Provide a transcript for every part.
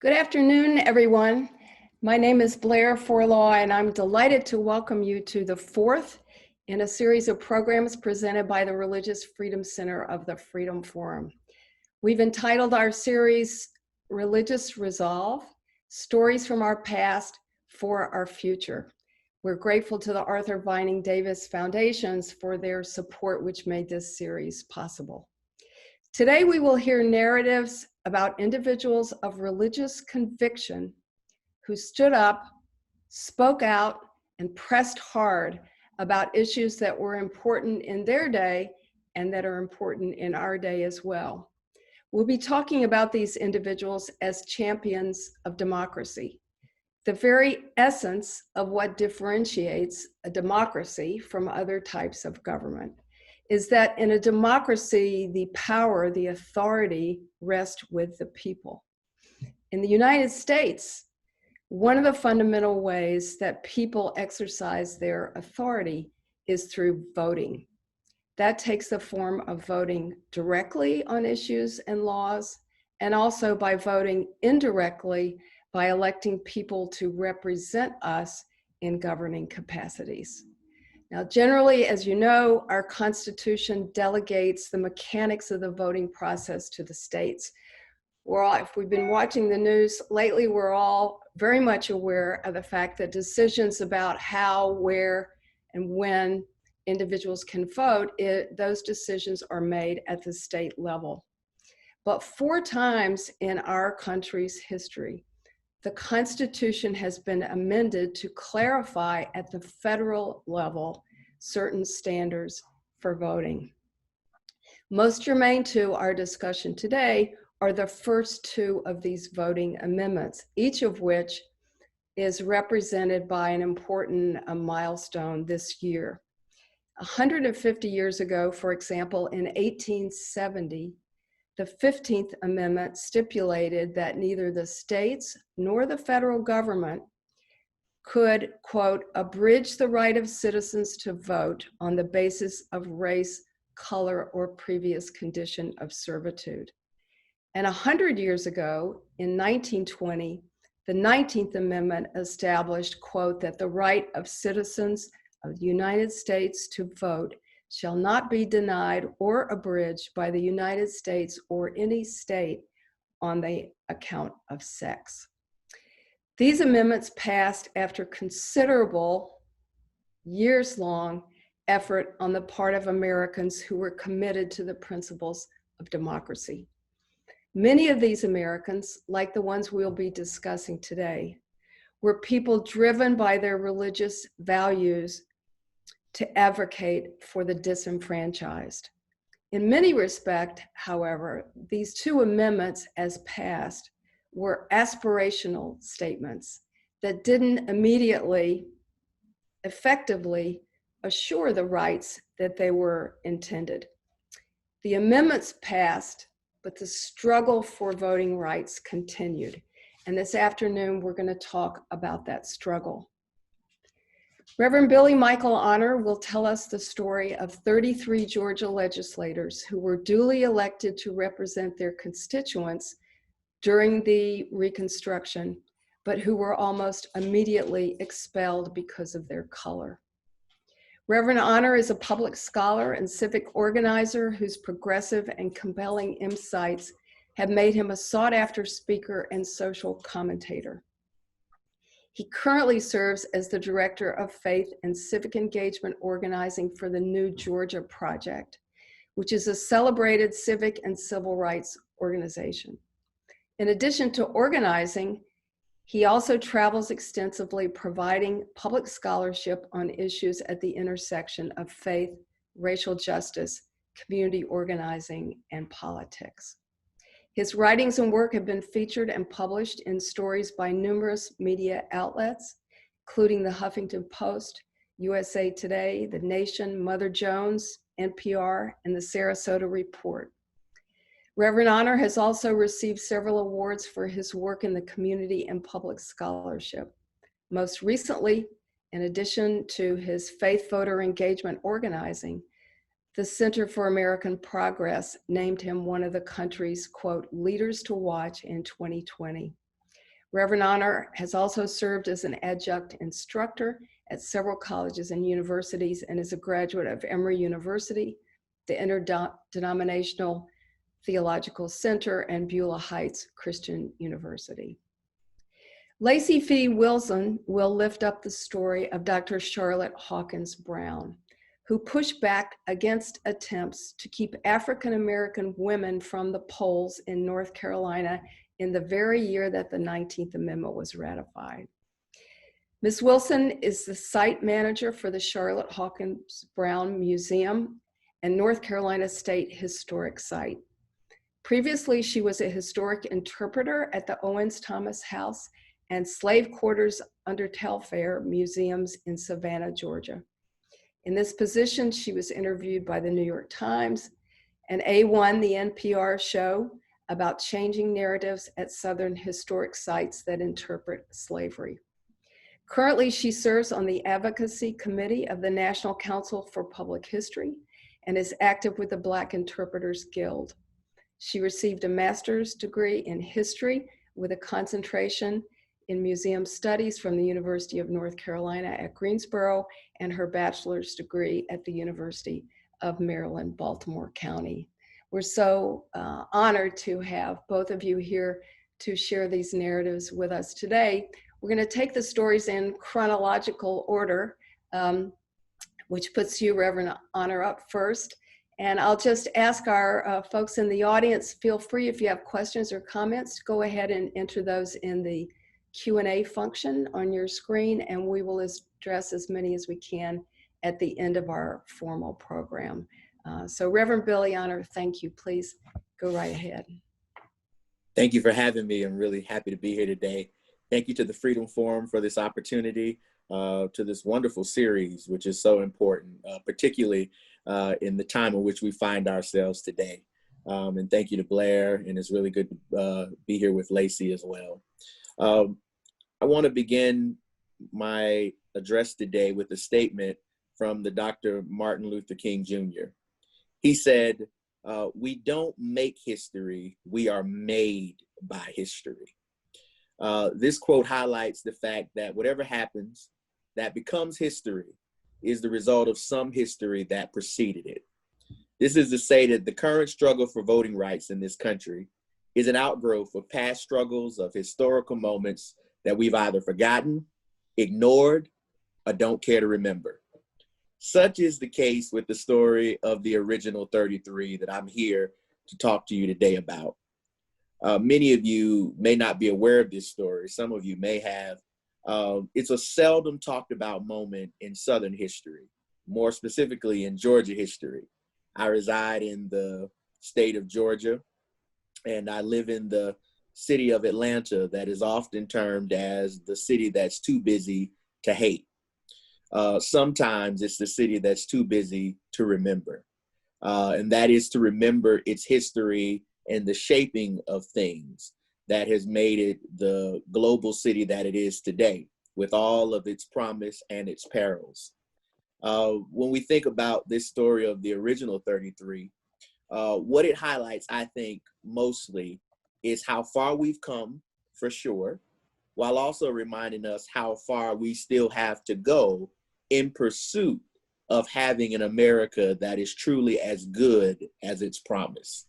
Good afternoon, everyone. My name is Blair Forlaw, and I'm delighted to welcome you to the fourth in a series of programs presented by the Religious Freedom Center of the Freedom Forum. We've entitled our series, Religious Resolve, Stories from Our Past for Our Future. We're grateful to the Arthur Vining Davis Foundations for their support, which made this series possible. Today, we will hear narratives about individuals of religious conviction who stood up, spoke out, and pressed hard about issues that were important in their day and that are important in our day as well. We'll be talking about these individuals as champions of democracy, the very essence of what differentiates a democracy from other types of government. Is that in a democracy, the power, the authority rests with the people. In the United States, one of the fundamental ways that people exercise their authority is through voting. That takes the form of voting directly on issues and laws, and also by voting indirectly by electing people to represent us in governing capacities. Now, generally, as you know, our Constitution delegates the mechanics of the voting process to the states. If we've been watching the news lately, we're all very much aware of the fact that decisions about how, where, and when individuals can vote, those decisions are made at the state level. But 4 times in our country's history, the Constitution has been amended to clarify at the federal level certain standards for voting. Most germane to our discussion today are the first 2 of these voting amendments, each of which is represented by an important milestone this year. 150 years ago, for example, in 1870, the 15th Amendment stipulated that neither the states nor the federal government could, quote, abridge the right of citizens to vote on the basis of race, color, or previous condition of servitude. And 100 years ago, in 1920, the 19th Amendment established, quote, that the right of citizens of the United States to vote shall not be denied or abridged by the United States or any state on the account of sex. These amendments passed after considerable, years-long effort on the part of Americans who were committed to the principles of democracy. Many of these Americans, like the ones we'll be discussing today, were people driven by their religious values to advocate for the disenfranchised. In many respects, however, these 2 amendments as passed were aspirational statements that didn't immediately, effectively assure the rights that they were intended. The amendments passed, but the struggle for voting rights continued. And this afternoon, we're going to talk about that struggle. Reverend Billy Michael Honor will tell us the story of 33 Georgia legislators who were duly elected to represent their constituents during the Reconstruction, but who were almost immediately expelled because of their color. Reverend Honor is a public scholar and civic organizer whose progressive and compelling insights have made him a sought-after speaker and social commentator. He currently serves as the Director of Faith and Civic Engagement Organizing for the New Georgia Project, which is a celebrated civic and civil rights organization. In addition to organizing, he also travels extensively, providing public scholarship on issues at the intersection of faith, racial justice, community organizing, and politics. His writings and work have been featured and published in stories by numerous media outlets, including the Huffington Post, USA Today, The Nation, Mother Jones, NPR, and the Sarasota Report. Reverend Honor has also received several awards for his work in the community and public scholarship. Most recently, in addition to his faith voter engagement organizing, the Center for American Progress named him one of the country's, quote, leaders to watch in 2020. Reverend Honor has also served as an adjunct instructor at several colleges and universities and is a graduate of Emory University, the Interdenominational Theological Center, and Beulah Heights Christian University. Lacey Fee Wilson will lift up the story of Dr. Charlotte Hawkins Brown, who pushed back against attempts to keep African-American women from the polls in North Carolina in the very year that the 19th Amendment was ratified. Ms. Wilson is the site manager for the Charlotte Hawkins Brown Museum and North Carolina State Historic Site. Previously, she was a historic interpreter at the Owens Thomas House and Slave Quarters under Telfair Museums in Savannah, Georgia. In this position, she was interviewed by the New York Times and A1, the NPR show about changing narratives at Southern historic sites that interpret slavery. Currently, she serves on the Advocacy Committee of the National Council for Public History and is active with the Black Interpreters Guild. She received a master's degree in history with a concentration in museum studies from the University of North Carolina at Greensboro and her bachelor's degree at the University of Maryland, Baltimore County. We're so honored to have both of you here to share these narratives with us today. We're going to take the stories in chronological order, which puts you, Reverend Honor, up first. And I'll just ask our folks in the audience, feel free if you have questions or comments, go ahead and enter those in the Q&A function on your screen, and we will address as many as we can at the end of our formal program. So Reverend Billy Honor, thank you. Please go right ahead. Thank you for having me. I'm really happy to be here today. Thank you to the Freedom Forum for this opportunity, to this wonderful series, which is so important, particularly in the time in which we find ourselves today. And thank you to Blair, and it's really good to be here with Lacey as well. I want to begin my address today with a statement from the Dr. Martin Luther King Jr. He said, "We don't make history, we are made by history." This quote highlights the fact that whatever happens that becomes history is the result of some history that preceded it. This is to say that the current struggle for voting rights in this country is an outgrowth of past struggles, of historical moments that we've either forgotten, ignored, or don't care to remember. Such is the case with the story of the original 33 that I'm here to talk to you today about. Many of you may not be aware of this story. Some of you may have. It's a seldom talked about moment in Southern history, more specifically in Georgia history. I reside in the state of Georgia, and I live in the city of Atlanta that is often termed as the city that's too busy to hate. Sometimes it's the city that's too busy to remember. And that is to remember its history and the shaping of things that has made it the global city that it is today, with all of its promise and its perils. When we think about this story of the original 33, what it highlights, I think, mostly is how far we've come, for sure, while also reminding us how far we still have to go in pursuit of having an America that is truly as good as its promise.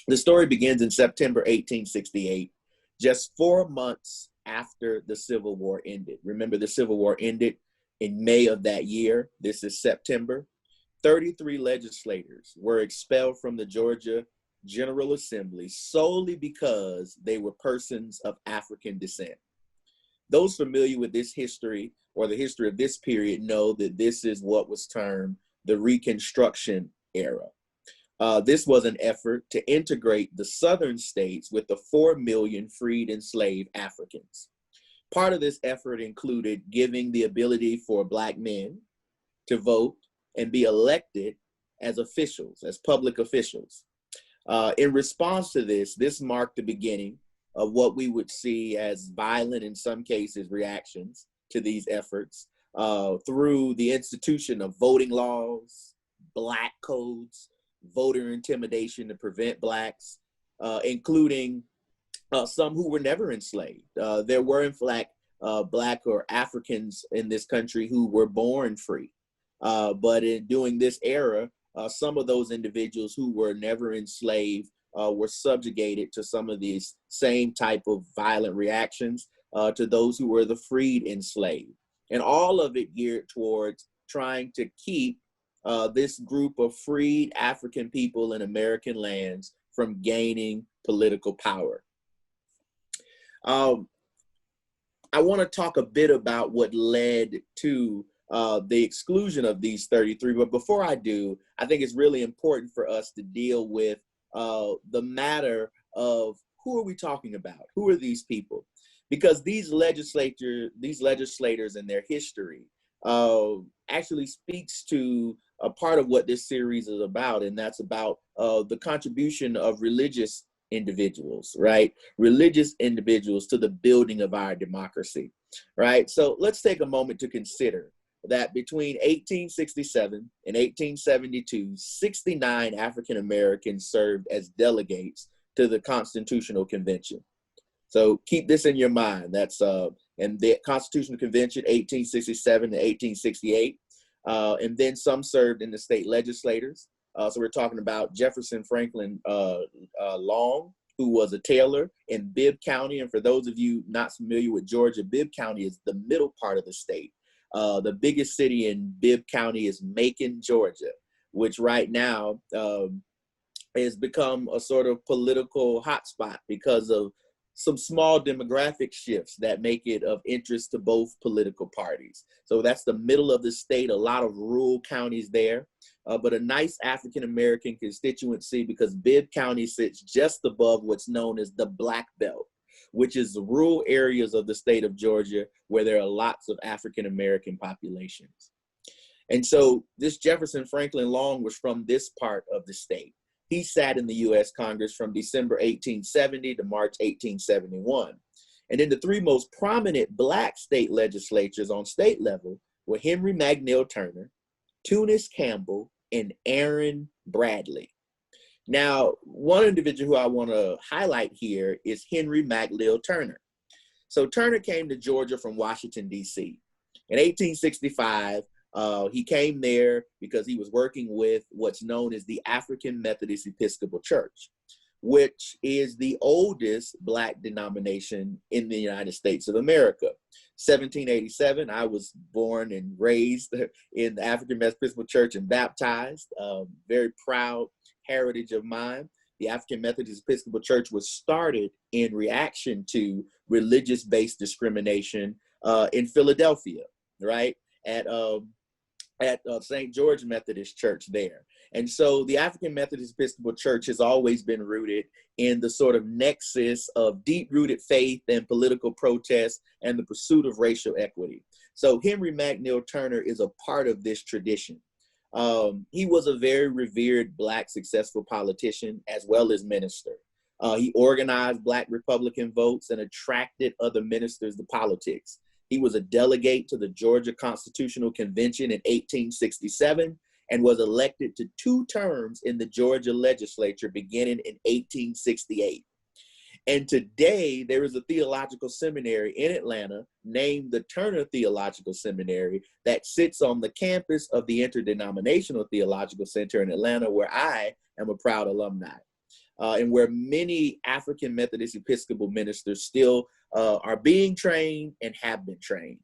The story begins in September 1868, just 4 months after the Civil War ended. Remember, the Civil War ended in May of that year. This is September. 33 legislators were expelled from the Georgia General Assembly solely because they were persons of African descent. Those familiar with this history, or the history of this period, know that this is what was termed the Reconstruction era. This was an effort to integrate the southern states with the 4 million freed enslaved Africans. Part of this effort included giving the ability for Black men to vote and be elected as officials, as public officials. In response to this, this marked the beginning of what we would see as violent, in some cases, reactions to these efforts through the institution of voting laws, Black codes, voter intimidation to prevent Blacks, including some who were never enslaved. There were, in fact, Black or Africans in this country who were born free. But during this era, some of those individuals who were never enslaved were subjugated to some of these same type of violent reactions to those who were the freed enslaved. And all of it geared towards trying to keep this group of freed African people in American lands from gaining political power. I want to talk a bit about what led to the exclusion of these 33. But before I do, I think it's really important for us to deal with the matter of who are we talking about? Who are these people? Because these legislators and their history actually speaks to a part of what this series is about, and that's about the contribution of religious individuals, right? Religious individuals to the building of our democracy, right? So let's take a moment to consider that between 1867 and 1872, 69 African Americans served as delegates to the Constitutional Convention. So keep this in your mind. That's and the Constitutional Convention, 1867 to 1868. And then some served in the state legislators. So we're talking about Jefferson Franklin Long, who was a tailor in Bibb County. And for those of you not familiar with Georgia, Bibb County is the middle part of the state. The biggest city in Bibb County is Macon, Georgia, which right now has become a sort of political hotspot because of some small demographic shifts that make it of interest to both political parties. So that's the middle of the state, a lot of rural counties there, but a nice African-American constituency because Bibb County sits just above what's known as the Black Belt, which is the rural areas of the state of Georgia where there are lots of African-American populations. And so this Jefferson Franklin Long was from this part of the state. He sat in the U.S. Congress from December 1870 to March 1871. And then the three most prominent Black state legislatures on state level were Henry McNeill Turner, Tunis Campbell, and Aaron Bradley. Now, one individual who I want to highlight here is Henry McNeill Turner. So Turner came to Georgia from Washington, D.C. In 1865, he came there because he was working with what's known as the African Methodist Episcopal Church, which is the oldest Black denomination in the United States of America. 1787, I was born and raised in the African Methodist Episcopal Church and baptized. Very proud heritage of mine. The African Methodist Episcopal Church was started in reaction to religious-based discrimination in Philadelphia, right? At St. George Methodist Church there. And so the African Methodist Episcopal Church has always been rooted in the sort of nexus of deep-rooted faith and political protest and the pursuit of racial equity. So Henry McNeill Turner is a part of this tradition. He was a very revered Black successful politician as well as minister. He organized Black Republican votes and attracted other ministers to politics. He was a delegate to the Georgia Constitutional Convention in 1867 and was elected to 2 terms in the Georgia legislature beginning in 1868. And today there is a theological seminary in Atlanta named the Turner Theological Seminary that sits on the campus of the Interdenominational Theological Center in Atlanta, where I am a proud alumni. And where many African Methodist Episcopal ministers still are being trained and have been trained.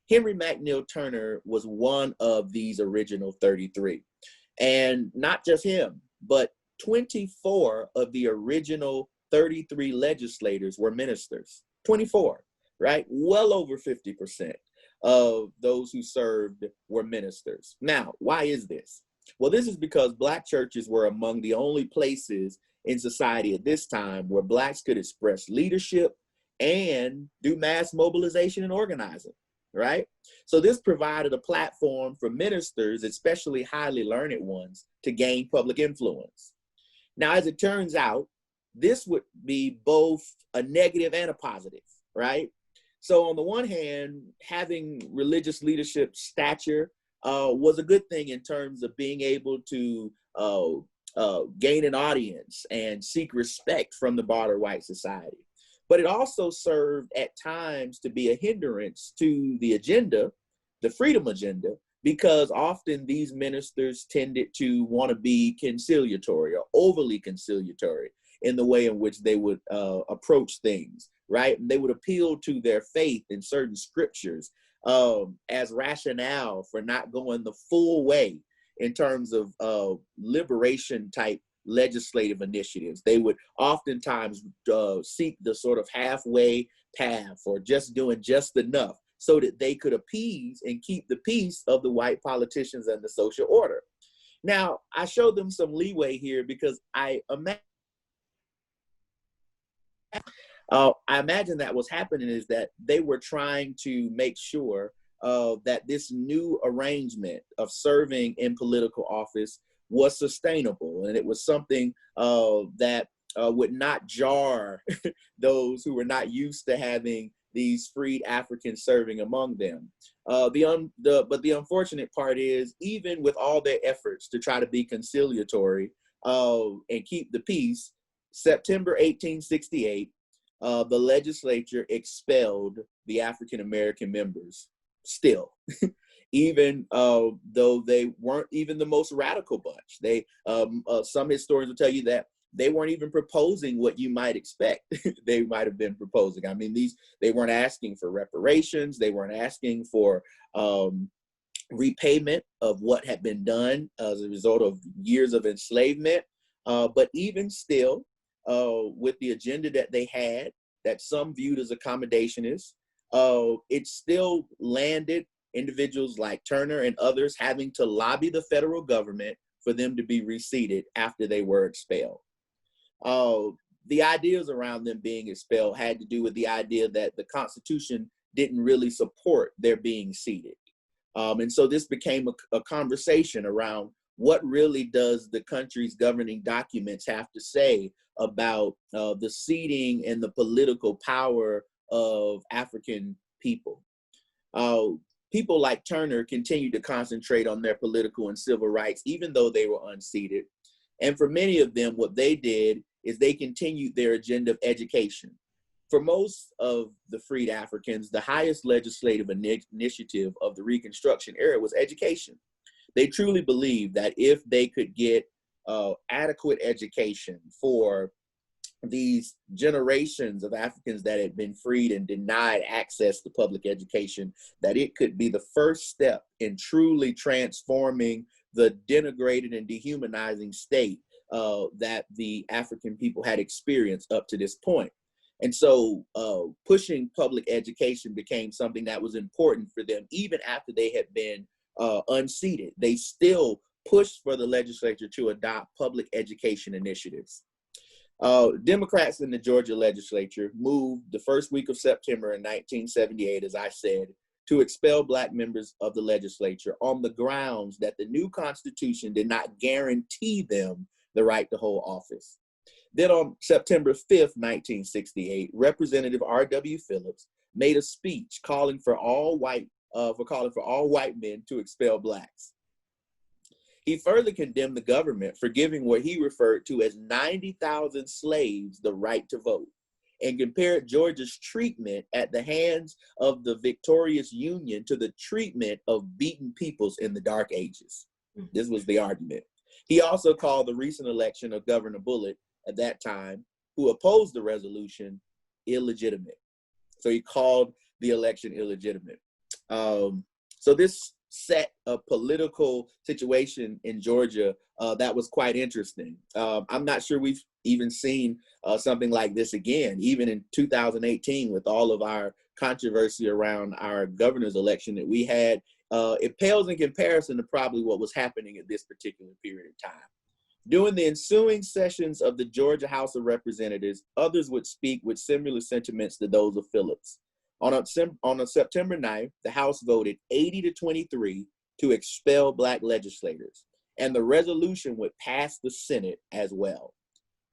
Henry McNeill Turner was one of these original 33. And not just him, but 24 of the original 33 legislators were ministers. 24, right? Well over 50% of those who served were ministers. Now, why is this? Well, this is because Black churches were among the only places in society at this time where Blacks could express leadership and do mass mobilization and organizing, right? So this provided a platform for ministers, especially highly learned ones, to gain public influence. Now, as it turns out, this would be both a negative and a positive, right? So on the one hand, having religious leadership stature was a good thing in terms of being able to gain an audience and seek respect from the broader white society. But it also served at times to be a hindrance to the agenda, the freedom agenda, because often these ministers tended to want to be conciliatory or overly conciliatory in the way in which they would approach things, right? And they would appeal to their faith in certain scriptures as rationale for not going the full way in terms of liberation type legislative initiatives. They would oftentimes seek the sort of halfway path or just doing just enough so that they could appease and keep the peace of the white politicians and the social order. Now, I showed them some leeway here because I imagine that what's happening is that they were trying to make sure that this new arrangement of serving in political office was sustainable, and it was something that would not jar those who were not used to having these freed Africans serving among them. But the unfortunate part is, even with all their efforts to try to be conciliatory and keep the peace, September 1868, the legislature expelled the African American members still. Even though they weren't even the most radical bunch. They some historians will tell you that they weren't even proposing what you might expect they might have been proposing. I mean, they weren't asking for reparations. They weren't asking for repayment of what had been done as a result of years of enslavement. But even still, with the agenda that they had, that some viewed as accommodationist, it still landed individuals like Turner and others having to lobby the federal government for them to be reseated after they were expelled. The ideas around them being expelled had to do with the idea that the Constitution didn't really support their being seated. And so this became a conversation around what really does the country's governing documents have to say about the seating and the political power of African people. People like Turner continued to concentrate on their political and civil rights, even though they were unseated. And for many of them, what they did is they continued their agenda of education. For most of the freed Africans, the highest legislative initiative of the Reconstruction era was education. They truly believed that if they could get adequate education for these generations of Africans that had been freed and denied access to public education, that it could be the first step in truly transforming the denigrated and dehumanizing state that the African people had experienced up to this point. And so pushing public education became something that was important for them, even after they had been unseated. They still pushed for the legislature to adopt public education initiatives. Democrats in the Georgia legislature moved the first week of September in 1978, as I said, to expel Black members of the legislature on the grounds that the new Constitution did not guarantee them the right to hold office. Then on September 5th, 1968, Representative R.W. Phillips made a speech calling for all white men to expel Blacks. He further condemned the government for giving what he referred to as 90,000 slaves the right to vote, and compared Georgia's treatment at the hands of the victorious Union to the treatment of beaten peoples in the Dark Ages. This was the argument. He also called the recent election of Governor Bullitt at that time, who opposed the resolution, illegitimate. So he called the election illegitimate. So this set a political situation in Georgia that was quite interesting. I'm not sure we've even seen something like this again, even in 2018 with all of our controversy around our governor's election that we had. It pales in comparison to probably what was happening at this particular period of time. During the ensuing sessions of the Georgia House of Representatives, others would speak with similar sentiments to those of Phillips. On September 9th, the House voted 80-23 to expel Black legislators, and the resolution would pass the Senate as well.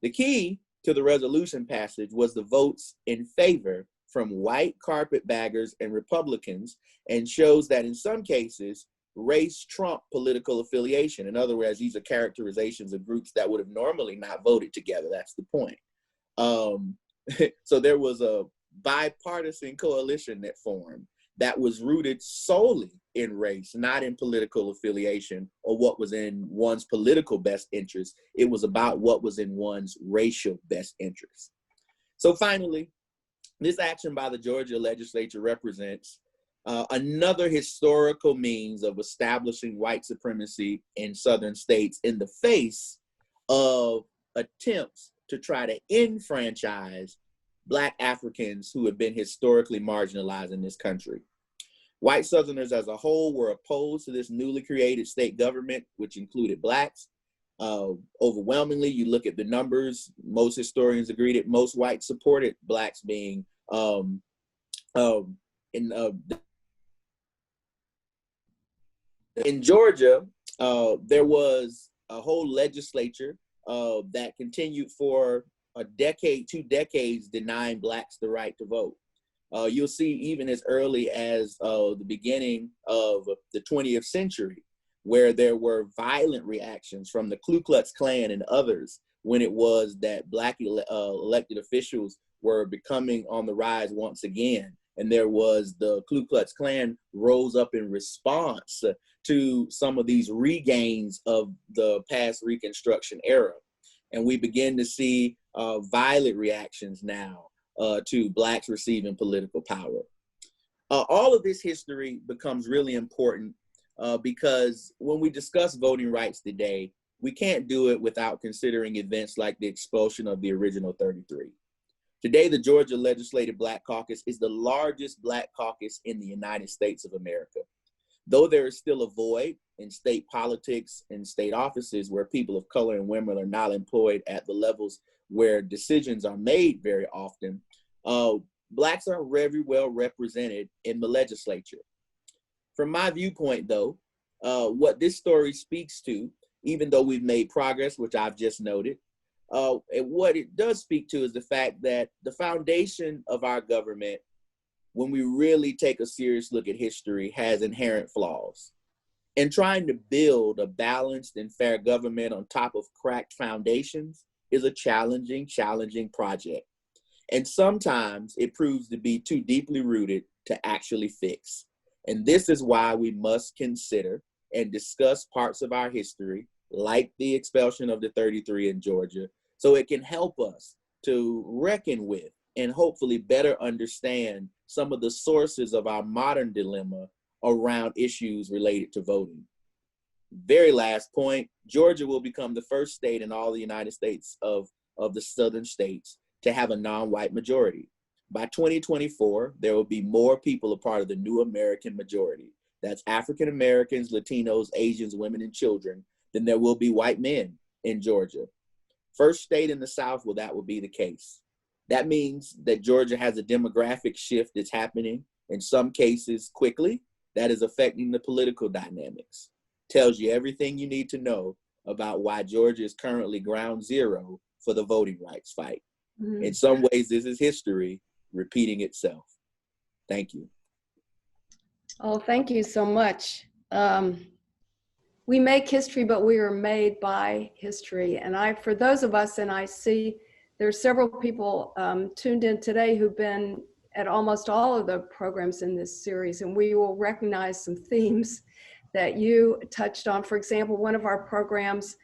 The key to the resolution passage was the votes in favor from white carpetbaggers and Republicans, and shows that in some cases, race trump political affiliation. In other words, these are characterizations of groups that would have normally not voted together. That's the point. So there was a bipartisan coalition that formed that was rooted solely in race, not in political affiliation or what was in one's political best interest. It was about what was in one's racial best interest. So finally, this action by the Georgia legislature represents another historical means of establishing white supremacy in southern states in the face of attempts to try to enfranchise Black Africans who have been historically marginalized in this country. White Southerners as a whole were opposed to this newly created state government, which included Blacks. Overwhelmingly, you look at the numbers, most historians agree that most whites supported Blacks being in Georgia. There was a whole legislature that continued for a decade, 2 decades, denying Blacks the right to vote. You'll see even as early as the beginning of the 20th century, where there were violent reactions from the Ku Klux Klan and others when it was that Black elected officials were becoming on the rise once again. And there was the Ku Klux Klan rose up in response to some of these regains of the past Reconstruction era. And we begin to see violent reactions now to Blacks receiving political power. All of this history becomes really important because when we discuss voting rights today, we can't do it without considering events like the expulsion of the original 33. Today, the Georgia Legislative Black Caucus is the largest Black caucus in the United States of America. Though there is still a void in state politics and state offices where people of color and women are not employed at the levels where decisions are made very often, Blacks are very well represented in the legislature. From my viewpoint, though, what this story speaks to, even though we've made progress, which I've just noted, and what it does speak to is the fact that the foundation of our government, when we really take a serious look at history, has inherent flaws. And trying to build a balanced and fair government on top of cracked foundations is a challenging project. And sometimes it proves to be too deeply rooted to actually fix. And this is why we must consider and discuss parts of our history, like the expulsion of the 33 in Georgia, so it can help us to reckon with and hopefully better understand some of the sources of our modern dilemma around issues related to voting. Very last point, Georgia will become the first state in all the United States of the southern states to have a non-white majority. By 2024, there will be more people a part of the new American majority. That's African Americans, Latinos, Asians, women, and children, than there will be white men in Georgia. First state in the South where that will be the case. That means that Georgia has a demographic shift that's happening, in some cases quickly, that is affecting the political dynamics. Tells you everything you need to know about why Georgia is currently ground zero for the voting rights fight. Mm-hmm. In some ways, this is history repeating itself. Thank you. Oh, thank you so much. We make history, but we are made by history. And for those of us, and I see there's several people tuned in today who've been at almost all of the programs in this series, and we will recognize some themes that you touched on. For example, one of our programs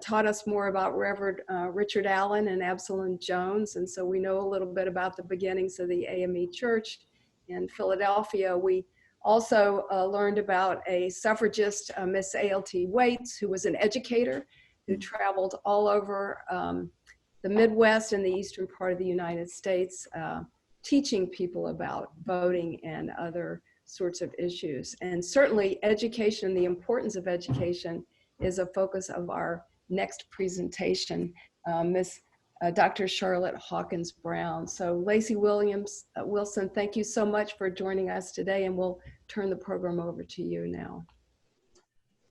taught us more about Reverend Richard Allen and Absalom Jones, and so we know a little bit about the beginnings of the AME Church in Philadelphia. We also learned about a suffragist, Miss A.L.T. Waits, who was an educator who traveled all over the Midwest and the eastern part of the United States, teaching people about voting and other sorts of issues. And certainly education, the importance of education, is a focus of our next presentation, Dr. Charlotte Hawkins Brown. So Lacey Wilson, thank you so much for joining us today, and we'll turn the program over to you now.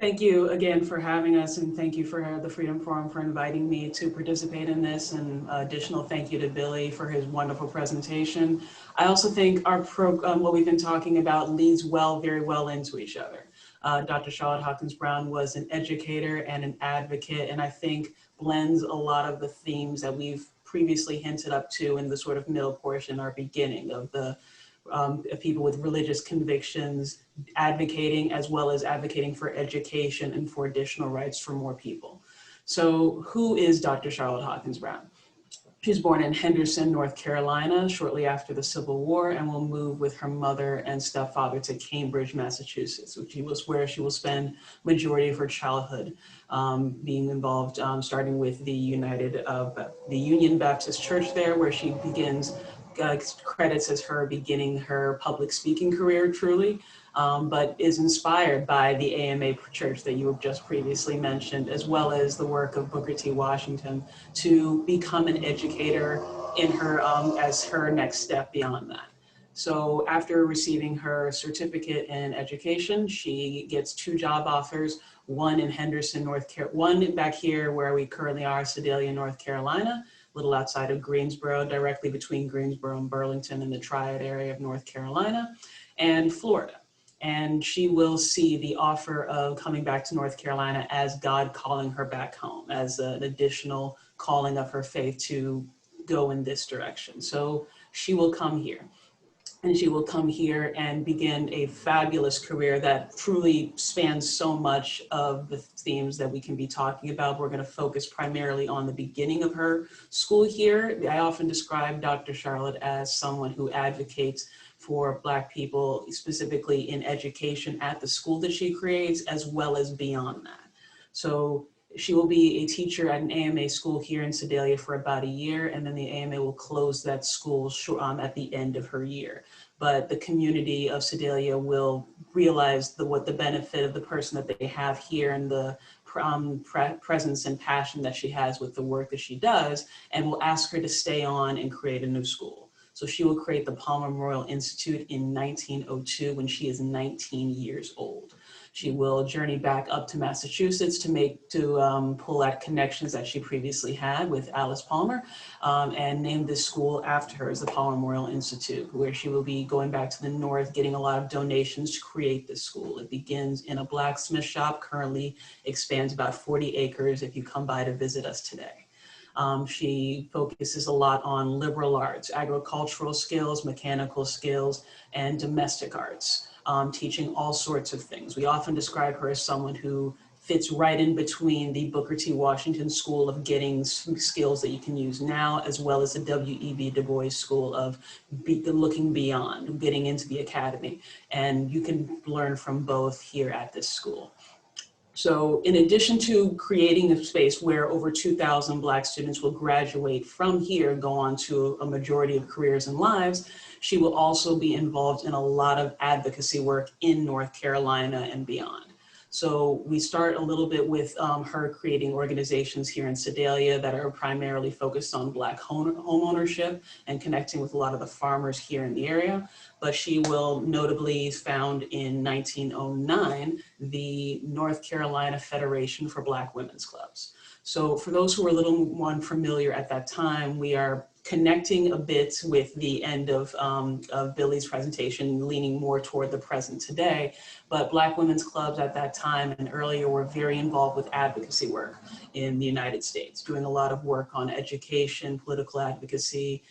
Thank you again for having us, and thank you for the Freedom Forum for inviting me to participate in this, and additional thank you to Billy for his wonderful presentation. I also think our program, what we've been talking about, leads very well into each other. Dr. Charlotte Hawkins Brown was an educator and an advocate, and I think blends a lot of the themes that we've previously hinted up to in the sort of middle portion or beginning of the people with religious convictions advocating, as well as advocating for education and for additional rights for more people. So who is Dr. Charlotte Hawkins Brown? She was born in Henderson, North Carolina, shortly after the Civil War, and will move with her mother and stepfather to Cambridge, Massachusetts, which was where she will spend majority of her childhood, being involved, starting with the Union Baptist Church there, where she begins, credits as her beginning her public speaking career, truly. But is inspired by the AMA Church that you have just previously mentioned, as well as the work of Booker T. Washington, to become an educator in her as her next step beyond that. So after receiving her certificate in education, she gets 2 job offers, one in Henderson, one back here where we currently are, Sedalia, North Carolina, a little outside of Greensboro, directly between Greensboro and Burlington in the Triad area of North Carolina, and Florida. And she will see the offer of coming back to North Carolina as God calling her back home, as an additional calling of her faith to go in this direction. So she will come here. And she will come here and begin a fabulous career that truly spans so much of the themes that we can be talking about. We're going to focus primarily on the beginning of her school here. I often describe Dr. Charlotte as someone who advocates for Black people, specifically in education at the school that she creates, as well as beyond that. So she will be a teacher at an AMA school here in Sedalia for about a year, and then the AMA will close that school at the end of her year. But the community of Sedalia will realize what the benefit of the person that they have here and the presence and passion that she has with the work that she does, and will ask her to stay on and create a new school. So she will create the Palmer Memorial Institute in 1902 when she is 19 years old. She will journey back up to Massachusetts to pull at connections that she previously had with Alice Palmer, and name this school after her as the Palmer Memorial Institute, where she will be going back to the north, getting a lot of donations to create this school. It begins in a blacksmith shop, currently expands about 40 acres if you come by to visit us today. She focuses a lot on liberal arts, agricultural skills, mechanical skills, and domestic arts, teaching all sorts of things. We often describe her as someone who fits right in between the Booker T. Washington School of getting some skills that you can use now, as well as the W.E.B. Du Bois School of looking beyond, getting into the academy. And you can learn from both here at this school. So in addition to creating a space where over 2,000 Black students will graduate from here, go on to a majority of careers and lives, she will also be involved in a lot of advocacy work in North Carolina and beyond. So we start a little bit with her creating organizations here in Sedalia that are primarily focused on Black home ownership and connecting with a lot of the farmers here in the area. But she will notably found in 1909 the North Carolina Federation for Black Women's Clubs. So for those who are a little more unfamiliar at that time, we are connecting a bit with the end of Billy's presentation, leaning more toward the present today. But Black women's clubs at that time and earlier were very involved with advocacy work in the United States, doing a lot of work on education, political advocacy,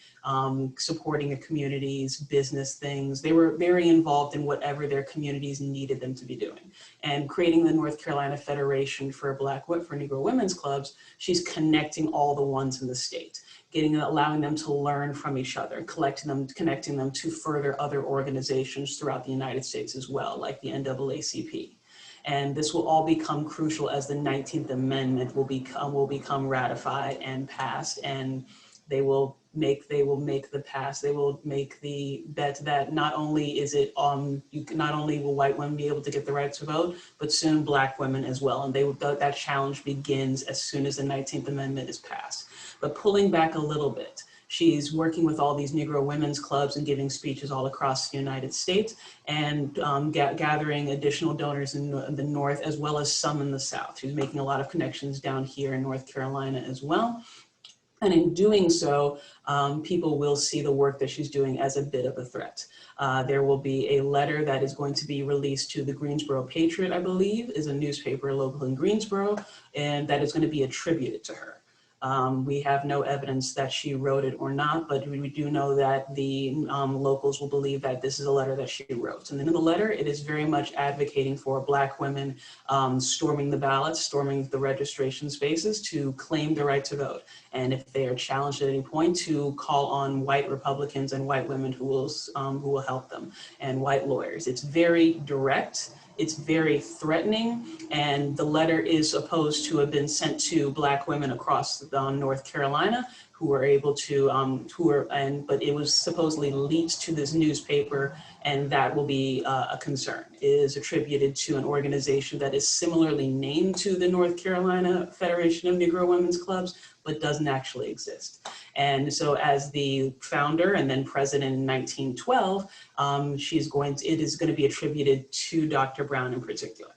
supporting the communities, business things. They were very involved in whatever their communities needed them to be doing. And creating the North Carolina Federation for Negro Women's Clubs, she's connecting all the ones in the state, allowing them to learn from each other, connecting them to further other organizations throughout the United States as well, like the NAACP. And this will all become crucial as the 19th Amendment will become ratified and passed, and they will make the bet that not only is it not only will white women be able to get the right to vote, but soon Black women as well. And that challenge begins as soon as the 19th Amendment is passed. But pulling back a little bit, she's working with all these Negro women's clubs and giving speeches all across the United States, and gathering additional donors in the North as well as some in the South. She's making a lot of connections down here in North Carolina as well. And in doing so, people will see the work that she's doing as a bit of a threat. There will be a letter that is going to be released to the Greensboro Patriot, I believe, is a newspaper local in Greensboro, and that is going to be attributed to her. We have no evidence that she wrote it or not, but we do know that the locals will believe that this is a letter that she wrote. And then in the letter, it is very much advocating for Black women storming the ballots, storming the registration spaces to claim the right to vote. And if they are challenged at any point, to call on white Republicans and white women who will help them, and white lawyers. It's very direct. It's very threatening, and the letter is supposed to have been sent to Black women across North Carolina who were able to, but it was supposedly leaked to this newspaper, and that will be a concern. It is attributed to an organization that is similarly named to the North Carolina Federation of Negro Women's Clubs, but doesn't actually exist. And so as the founder and then president in 1912, it is going to be attributed to Dr. Brown in particular.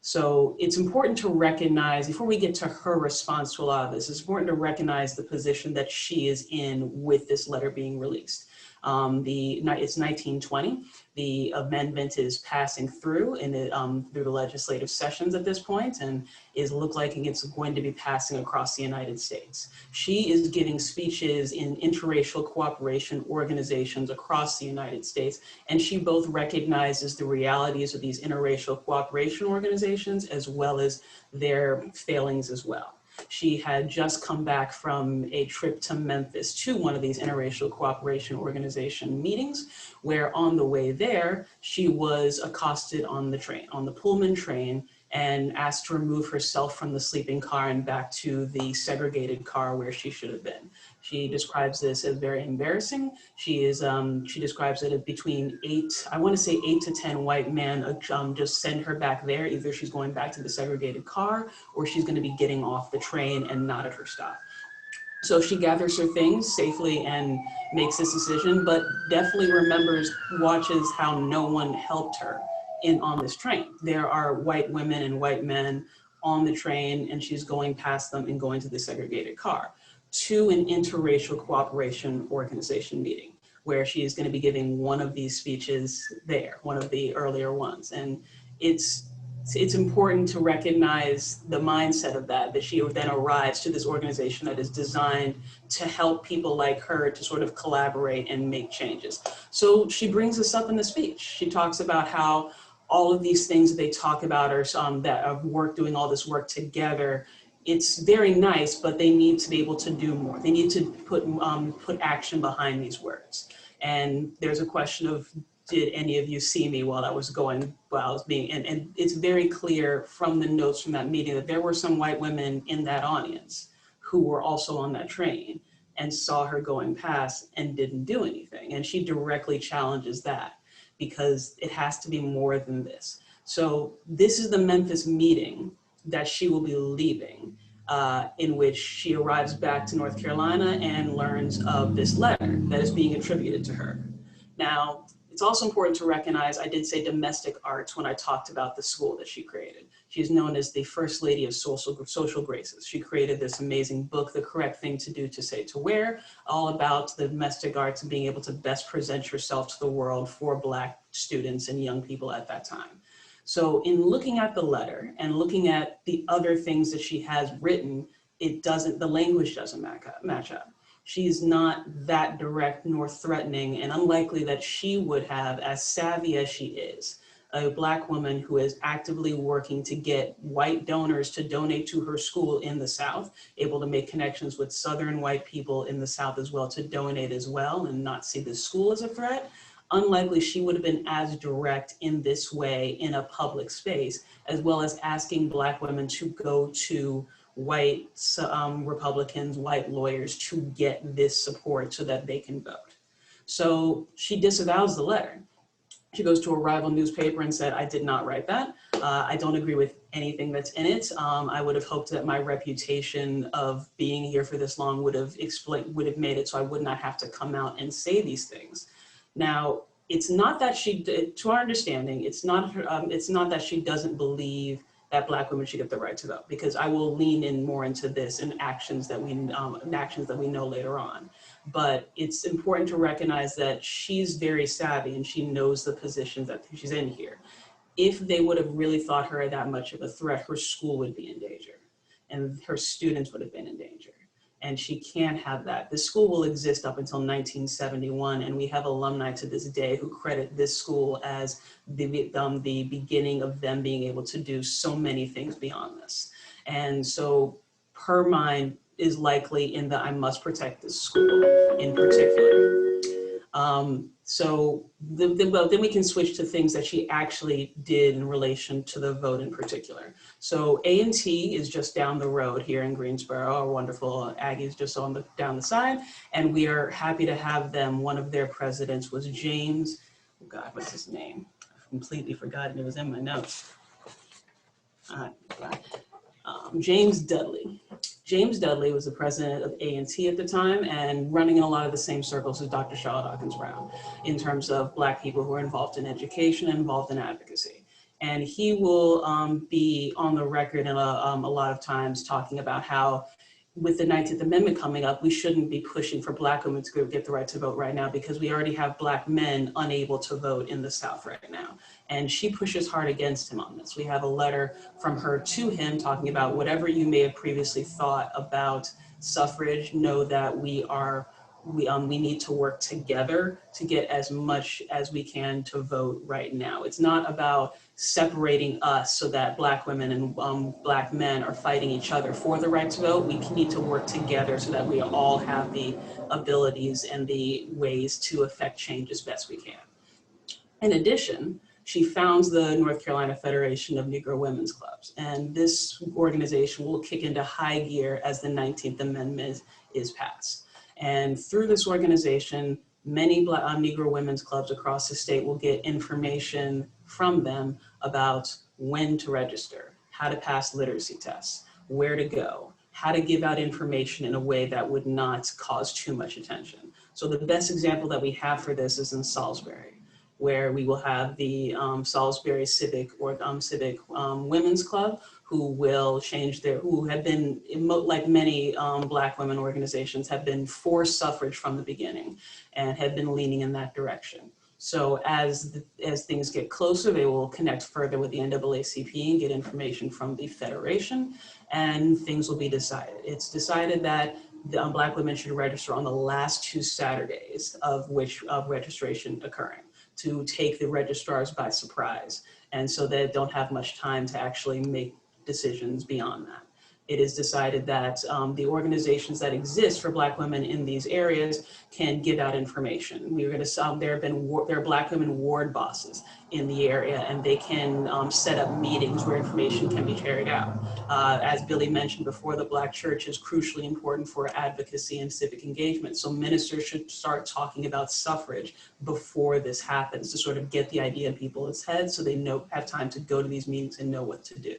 So it's important to recognize, before we get to her response to a lot of this, it's important to recognize the position that she is in with this letter being released. It's 1920. The amendment is passing through through the legislative sessions at this point, and look like it's going to be passing across the United States. She is giving speeches in interracial cooperation organizations across the United States, and she both recognizes the realities of these interracial cooperation organizations as well as their failings as well. She had just come back from a trip to Memphis to one of these interracial cooperation organization meetings, where on the way there, she was accosted on the train, on the Pullman train, and asked to remove herself from the sleeping car and back to the segregated car where she should have been. She describes this as very embarrassing. She describes it as between 8 to 10 white men just send her back there. Either she's going back to the segregated car or she's going to be getting off the train and not at her stop. So she gathers her things safely and makes this decision, but definitely watches how no one helped her on this train. There are white women and white men on the train, and she's going past them and going to the segregated car to an interracial cooperation organization meeting, where she is going to be giving one of these speeches there, one of the earlier ones. And it's important to recognize the mindset of that she then arrives to this organization that is designed to help people like her to sort of collaborate and make changes. So she brings this up in the speech. She talks about how all of these things that they talk about are doing all this work together. It's very nice, but they need to be able to do more. They need to put action behind these words. And there's a question of, did any of you see me while I was being, and it's very clear from the notes from that meeting that there were some white women in that audience who were also on that train and saw her going past and didn't do anything. And she directly challenges that, because it has to be more than this. So this is the Memphis meeting that she will be leaving, in which she arrives back to North Carolina and learns of this letter that is being attributed to her. Now, it's also important to recognize, I did say domestic arts when I talked about the school that she created. She's known as the First Lady of Social Graces. She created this amazing book, The Correct Thing to Do, to Say, to Wear, all about the domestic arts and being able to best present yourself to the world for Black students and young people at that time. So in looking at the letter and looking at the other things that she has written, the language doesn't match up. She's not that direct nor threatening, and unlikely that she would have, as savvy as she is, a Black woman who is actively working to get white donors to donate to her school in the South, able to make connections with Southern white people in the South as well to donate as well and not see the school as a threat. Unlikely she would have been as direct in this way in a public space, as well as asking Black women to go to white Republicans, white lawyers to get this support so that they can vote. So she disavows the letter. She goes to a rival newspaper and said, I did not write that. I don't agree with anything that's in it. I would have hoped that my reputation of being here for this long would have made it so I would not have to come out and say these things. Now, it's not that to our understanding, it's not that she doesn't believe that Black women should get the right to vote, because I will lean in more into this in actions that we know later on. But it's important to recognize that she's very savvy and she knows the positions that she's in here. If they would have really thought her that much of a threat, her school would be in danger and her students would have been in danger. And she can't have that. The school will exist up until 1971, and we have alumni to this day who credit this school as the beginning of them being able to do so many things beyond this. And so her mind is likely in the I must protect this school in particular. Well, then we can switch to things that she actually did in relation to the vote in particular. So A&T is just down the road here in Greensboro, our wonderful Aggies just down the side. And we are happy to have them. One of their presidents was James, oh God, what's his name? I've completely forgotten, it was in my notes. James Dudley. James Dudley was the president of A&T at the time and running in a lot of the same circles as Dr. Charlotte Hawkins Brown in terms of Black people who are involved in education and involved in advocacy. And he will be on the record in a lot of times talking about how with the 19th Amendment coming up, we shouldn't be pushing for Black women to get the right to vote right now because we already have Black men unable to vote in the South right now. And she pushes hard against him on this. We have a letter from her to him talking about whatever you may have previously thought about suffrage, know that we need to work together to get as much as we can to vote right now. It's not about separating us so that Black women and Black men are fighting each other for the right to vote. We need to work together so that we all have the abilities and the ways to affect change as best we can. In addition, she founds the North Carolina Federation of Negro Women's Clubs. And this organization will kick into high gear as the 19th Amendment is passed. And through this organization, many Negro women's clubs across the state will get information from them about when to register, how to pass literacy tests, where to go, how to give out information in a way that would not cause too much attention. So the best example that we have for this is in Salisbury, where we will have the Salisbury Civic Women's Club, who will who have been, like many Black women organizations, have been for suffrage from the beginning and have been leaning in that direction. So as things get closer, they will connect further with the NAACP and get information from the Federation, and things will be decided. It's decided that Black women should register on the last 2 Saturdays of registration occurring, to take the registrars by surprise, and so they don't have much time to actually make decisions beyond that. It is decided that the organizations that exist for Black women in these areas can give out information. We're going to there are Black women ward bosses in the area, and they can set up meetings where information can be carried out. As Billy mentioned before, the Black church is crucially important for advocacy and civic engagement. So ministers should start talking about suffrage before this happens to sort of get the idea in people's heads so they have time to go to these meetings and know what to do.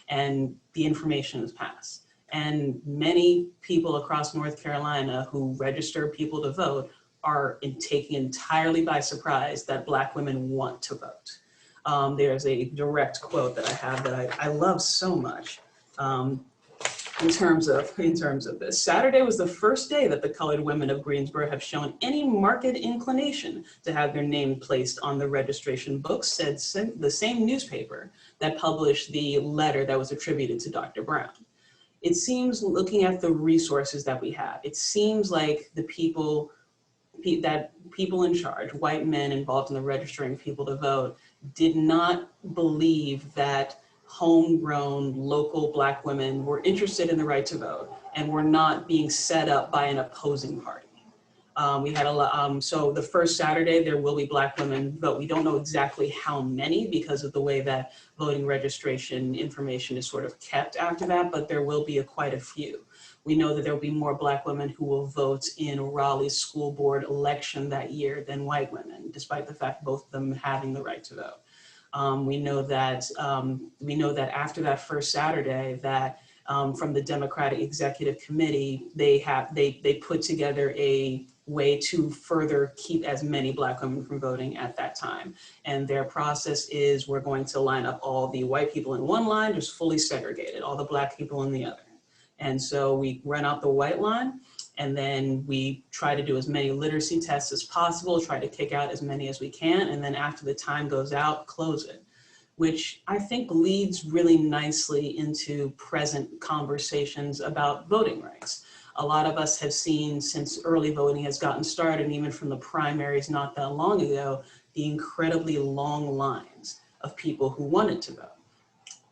And the information is passed. And many people across North Carolina who register people to vote are taken entirely by surprise that Black women want to vote. There's a direct quote that I have that I love so much in terms of this. Saturday was the first day that the colored women of Greensboro have shown any marked inclination to have their name placed on the registration books, said the same newspaper that published the letter that was attributed to Dr. Brown. It seems, looking at the resources that we have, it seems like the people in charge, white men involved in the registering of people to vote, did not believe that homegrown local Black women were interested in the right to vote and were not being set up by an opposing party. We had a lot, so the first Saturday there will be Black women vote. We don't know exactly how many because of the way that voting registration information is sort of kept after that, but there will be quite a few. We know that there will be more Black women who will vote in Raleigh's school board election that year than white women, despite the fact both of them having the right to vote. We know that after that first Saturday that from the Democratic Executive Committee, they put together a way to further keep as many Black women from voting at that time. And their process is, we're going to line up all the white people in one line, just fully segregated, all the Black people in the other. And so we run out the white line, and then we try to do as many literacy tests as possible, try to kick out as many as we can, and then after the time goes out, close it, which I think leads really nicely into present conversations about voting rights. A lot of us have seen, since early voting has gotten started, and even from the primaries not that long ago, the incredibly long lines of people who wanted to vote.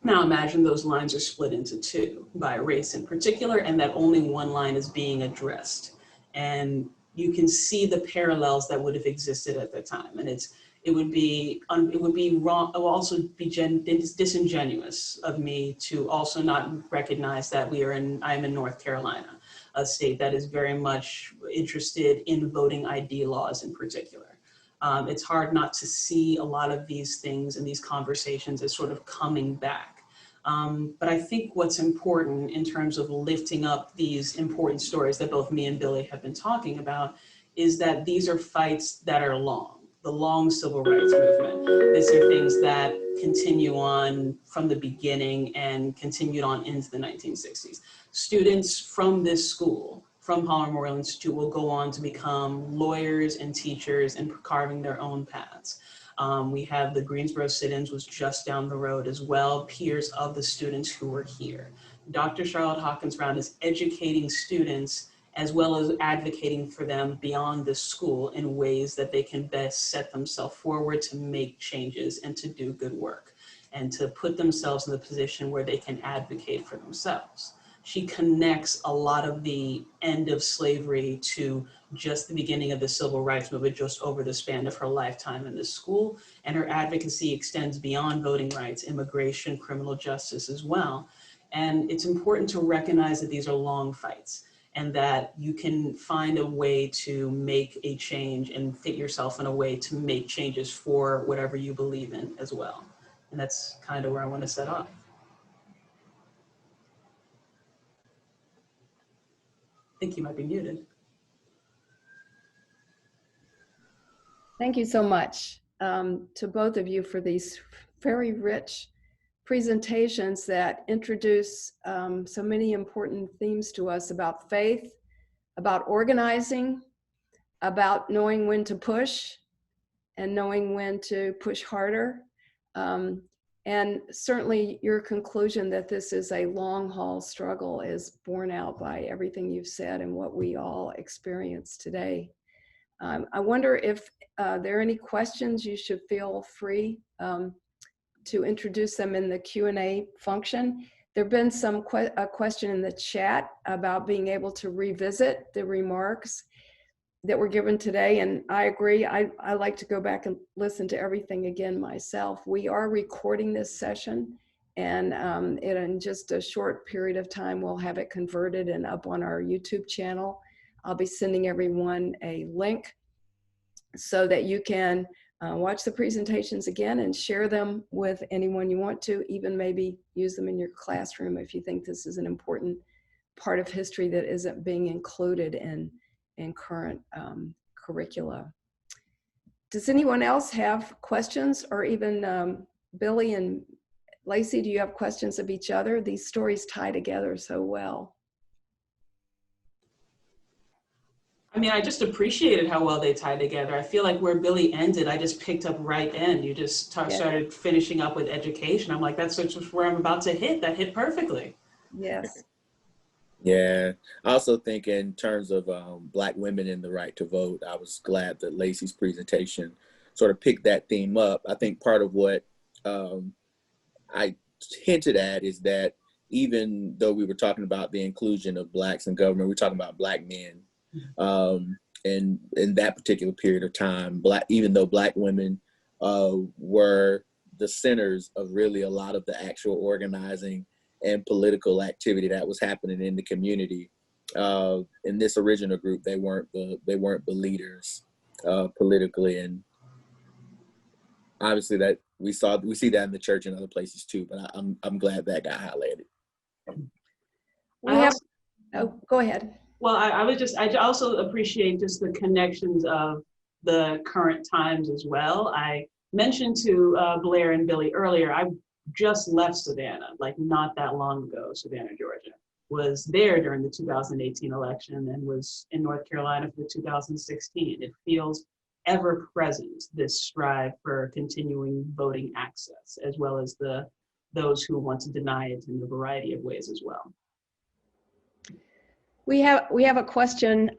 Now imagine those lines are split into two by race in particular, and that only one line is being addressed. And you can see the parallels that would have existed at the time. And it would be wrong, it would also be disingenuous of me to also not recognize that I'm in North Carolina, a state that is very much interested in voting ID laws in particular. It's hard not to see a lot of these things and these conversations as sort of coming back. But I think what's important in terms of lifting up these important stories that both me and Billy have been talking about is that these are fights that are long, the long civil rights movement. These are things that continue on from the beginning and continued on into the 1960s. Students from this school, from Palmer Memorial Institute, will go on to become lawyers and teachers and carving their own paths. We have the Greensboro sit-ins was just down the road as well, peers of the students who were here. Dr. Charlotte Hawkins Brown is educating students as well as advocating for them beyond the school in ways that they can best set themselves forward to make changes and to do good work and to put themselves in the position where they can advocate for themselves. She connects a lot of the end of slavery to just the beginning of the civil rights movement, just over the span of her lifetime in this school. And her advocacy extends beyond voting rights, immigration, criminal justice as well. And it's important to recognize that these are long fights and that you can find a way to make a change and fit yourself in a way to make changes for whatever you believe in as well. And that's kind of where I want to set off. I think you might be muted. Thank you so much to both of you for these very rich presentations that introduce so many important themes to us about faith, about organizing, about knowing when to push and knowing when to push harder. And certainly your conclusion that this is a long haul struggle is borne out by everything you've said and what we all experience today. I wonder if there are any questions. You should feel free to introduce them in the Q&A function. There've been a question in the chat about being able to revisit the remarks that were given today, and I agree. I like to go back and listen to everything again myself. We are recording this session, and in just a short period of time, we'll have it converted and up on our YouTube channel. I'll be sending everyone a link so that you can watch the presentations again and share them with anyone you want to, even maybe use them in your classroom if you think this is an important part of history that isn't being included in current curricula. Does anyone else have questions, or even Billy and Lacey, do you have questions of each other? These stories tie together so well. I mean, I just appreciated how well they tied together. I feel like where Billy ended, I just picked up right in. You just started finishing up with education. I'm like, that's just where I'm about to hit. That hit perfectly. Yes. Yeah, I also think in terms of Black women and the right to vote, I was glad that Lacey's presentation sort of picked that theme up. I think part of what I hinted at is that even though we were talking about the inclusion of Blacks in government, we're talking about Black men. And in that particular period of time, even though Black women were the centers of really a lot of the actual organizing and political activity that was happening in the community. In this original group, they weren't the leaders politically, and obviously that we see that in the church and other places too. But I'm glad that got highlighted. Oh, go ahead. Well, I also appreciate just the connections of the current times as well. I mentioned to Blair and Billy earlier, I just left Savannah, like not that long ago, Savannah, Georgia. Was there during the 2018 election and was in North Carolina for the 2016. It feels ever present, this strive for continuing voting access, as well as those who want to deny it in a variety of ways as well. We have a question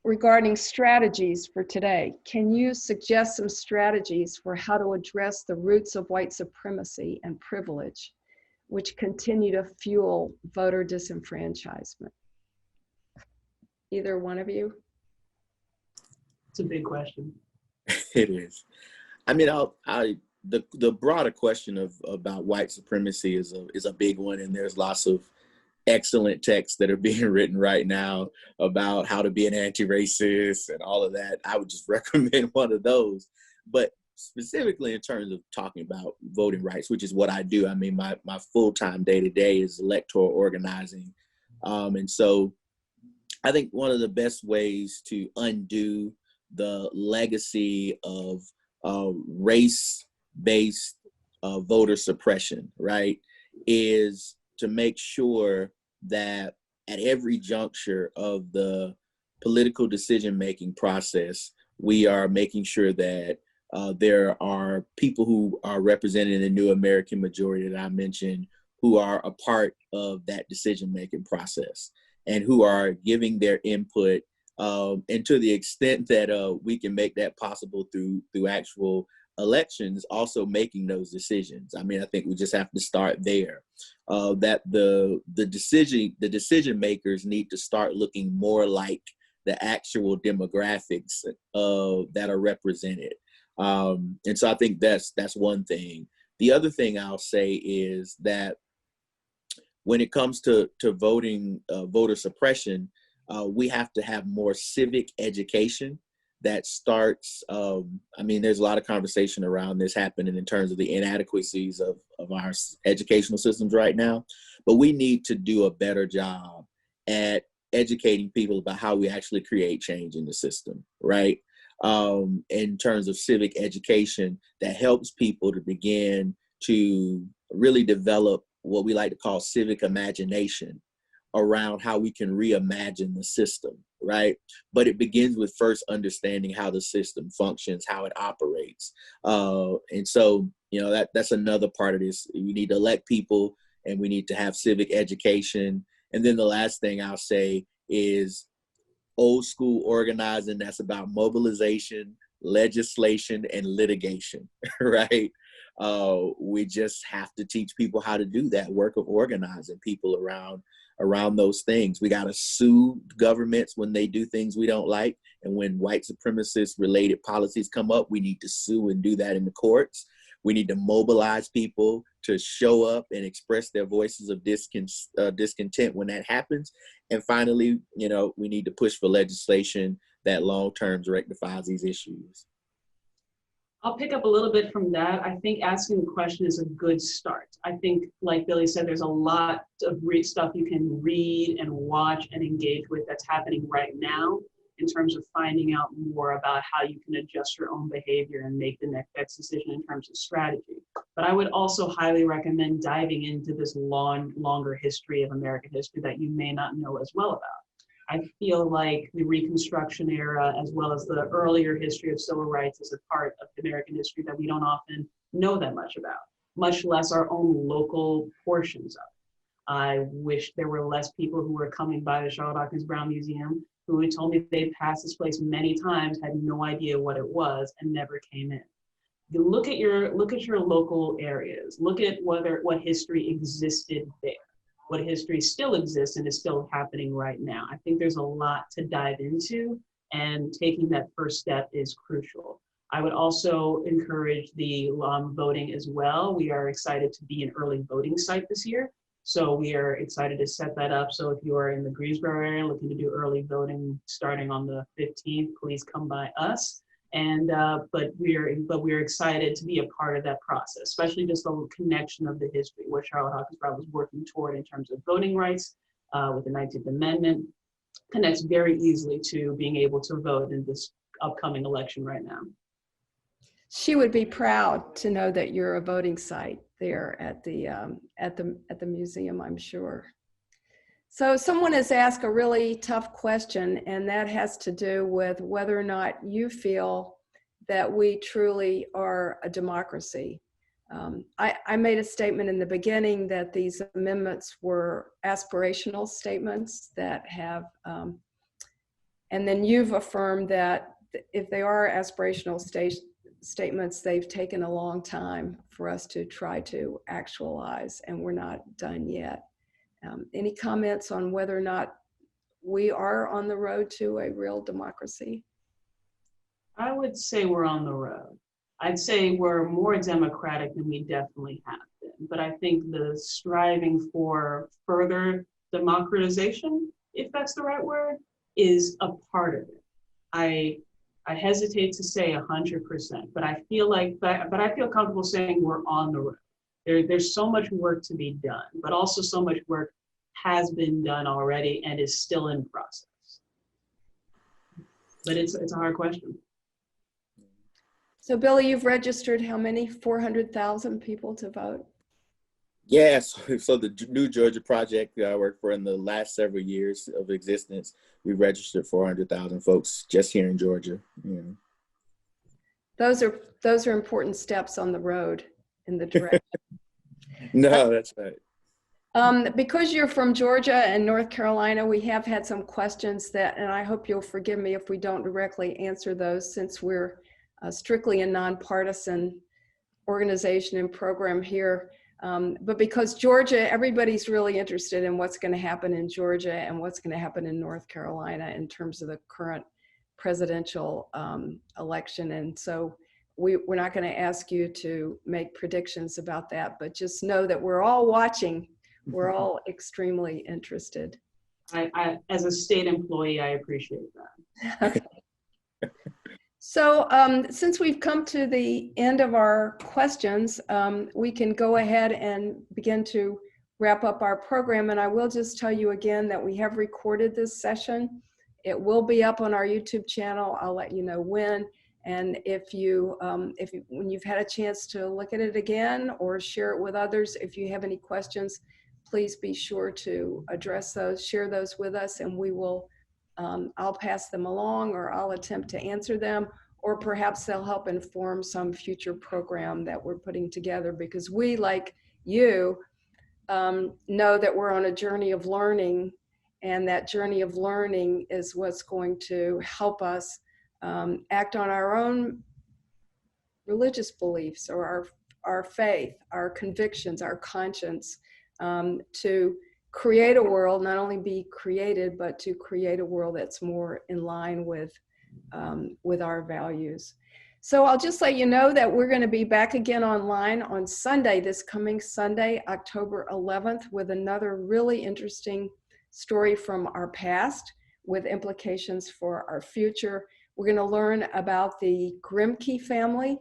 regarding strategies for today. Can you suggest some strategies for how to address the roots of white supremacy and privilege, which continue to fuel voter disenfranchisement? Either one of you? It's a big question. It is. I mean, the broader question about white supremacy is a big one, and there's lots of excellent texts that are being written right now about how to be an anti-racist and all of that. I would just recommend one of those. But specifically in terms of talking about voting rights, which is what I do. I mean, my full-time day-to-day is electoral organizing. And so I think one of the best ways to undo the legacy of race-based voter suppression, right, is to make sure that at every juncture of the political decision-making process, we are making sure that there are people who are represented in the new American majority that I mentioned, who are a part of that decision-making process and who are giving their input. And to the extent that we can make that possible through actual elections, also making those decisions. I mean, I think we just have to start there. That the decision makers need to start looking more like the actual demographics that are represented. And so I think that's one thing. The other thing I'll say is that when it comes to voting, voter suppression, we have to have more civic education that starts, I mean, there's a lot of conversation around this happening in terms of the inadequacies of our educational systems right now, but we need to do a better job at educating people about how we actually create change in the system, right? In terms of civic education that helps people to begin to really develop what we like to call civic imagination around how we can reimagine the system, right? But it begins with first understanding how the system functions, how it operates. And so, you know, that's another part of this. We need to elect people and we need to have civic education. And then the last thing I'll say is old school organizing that's about mobilization, legislation, and litigation, right? We just have to teach people how to do that work of organizing people around those things. We got to sue governments when they do things we don't like. And when white supremacist related policies come up, we need to sue and do that in the courts. We need to mobilize people to show up and express their voices of discontent when that happens. And finally, you know, we need to push for legislation that long-term rectifies these issues. I'll pick up a little bit from that. I think asking the question is a good start. I think, like Billy said, there's a lot of stuff you can read and watch and engage with that's happening right now in terms of finding out more about how you can adjust your own behavior and make the next best decision in terms of strategy. But I would also highly recommend diving into this longer history of American history that you may not know as well about. I feel like the Reconstruction era, as well as the earlier history of civil rights, is a part of American history that we don't often know that much about, much less our own local portions of it. I wish there were less people who were coming by the Charlotte Hawkins Brown Museum who had told me they'd passed this place many times, had no idea what it was, and never came in. You look at your local areas, look at what history existed there, what history still exists and is still happening right now. I think there's a lot to dive into, and taking that first step is crucial. I would also encourage the voting as well. We are excited to be an early voting site this year. So we are excited to set that up. So if you are in the Greensboro area looking to do early voting starting on the 15th, please come by us. And but we're excited to be a part of that process, especially just the connection of the history, what Charlotte Hawkins Brown was working toward in terms of voting rights with the 19th Amendment, connects very easily to being able to vote in this upcoming election right now. She would be proud to know that you're a voting site there at the museum, I'm sure. So someone has asked a really tough question, and that has to do with whether or not you feel that we truly are a democracy. I made a statement in the beginning that these amendments were aspirational statements that have, and then you've affirmed that if they are aspirational statements, they've taken a long time for us to try to actualize, and we're not done yet. Any comments on whether or not we are on the road to a real democracy? I would say we're on the road. I'd say we're more democratic than we definitely have been, but I think the striving for further democratization, if that's the right word, is a part of it. I hesitate to say 100%, but I feel like that, but I feel comfortable saying we're on the road. There's so much work to be done, but also so much work has been done already and is still in process. But it's a hard question. So Billy, you've registered how many? 400,000 people to vote? Yes, so the New Georgia project that I worked for in the last several years of existence, we registered 400,000 folks just here in Georgia. Yeah. Those are important steps on the road in the direction. No, that's right. Because you're from Georgia and North Carolina, we have had some questions that, and I hope you'll forgive me if we don't directly answer those, since we're strictly a nonpartisan organization and program here. But because Georgia, everybody's really interested in what's going to happen in Georgia and what's going to happen in North Carolina in terms of the current presidential election. And so we're not going to ask you to make predictions about that, but just know that we're all watching. We're all extremely interested. I as a state employee, I appreciate that. Okay. So since we've come to the end of our questions, we can go ahead and begin to wrap up our program. And I will just tell you again that we have recorded this session. It will be up on our YouTube channel. I'll let you know when. And when you've had a chance to look at it again or share it with others, if you have any questions, please be sure to address those, share those with us, and we will I'll pass them along, or I'll attempt to answer them, or perhaps they'll help inform some future program that we're putting together, because we, like you, know that we're on a journey of learning, and that journey of learning is what's going to help us act on our own religious beliefs, or our faith, our convictions, our conscience, to create a world, not only be created, but to create a world that's more in line with our values. So I'll just let you know that we're going to be back again online on Sunday, this coming Sunday, October 11th, with another really interesting story from our past with implications for our future. We're going to learn about the Grimke family,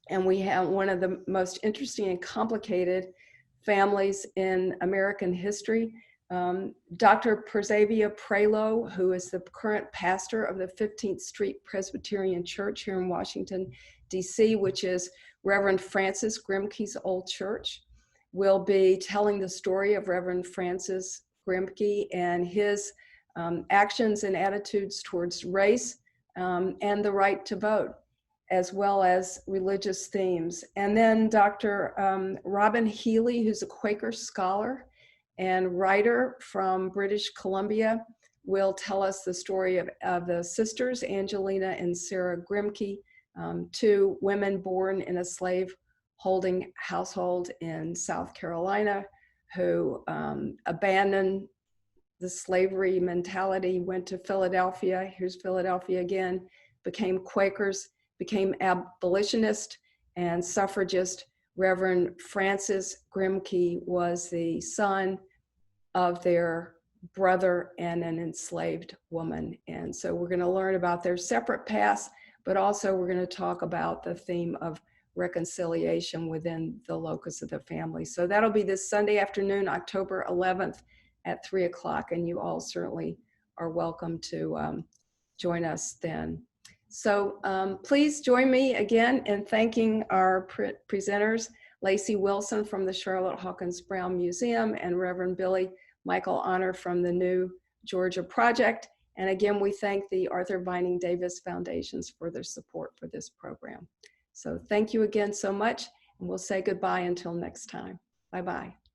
and we have one of the most interesting and complicated families in American history. Dr. Persavia Prelo, who is the current pastor of the 15th Street Presbyterian Church here in Washington, D.C., which is Reverend Francis Grimke's old church, will be telling the story of Reverend Francis Grimke and his actions and attitudes towards race and the right to vote, as well as religious themes. And then Dr. Robin Healy, who's a Quaker scholar and writer from British Columbia, will tell us the story of the sisters, Angelina and Sarah Grimke, two women born in a slave-holding household in South Carolina, who abandoned the slavery mentality, went to Philadelphia, here's Philadelphia again, became Quakers, became abolitionist and suffragist. Reverend Francis Grimke was the son of their brother and an enslaved woman. And so we're going to learn about their separate paths, but also we're going to talk about the theme of reconciliation within the locus of the family. So that'll be this Sunday afternoon, October 11th at 3 o'clock, and you all certainly are welcome to join us then. So please join me again in thanking our presenters, Lacey Wilson from the Charlotte Hawkins Brown Museum and Reverend Billy Michael Honor from the New Georgia Project. And again, we thank the Arthur Vining Davis Foundations for their support for this program. So thank you again so much, and we'll say goodbye until next time. Bye-bye.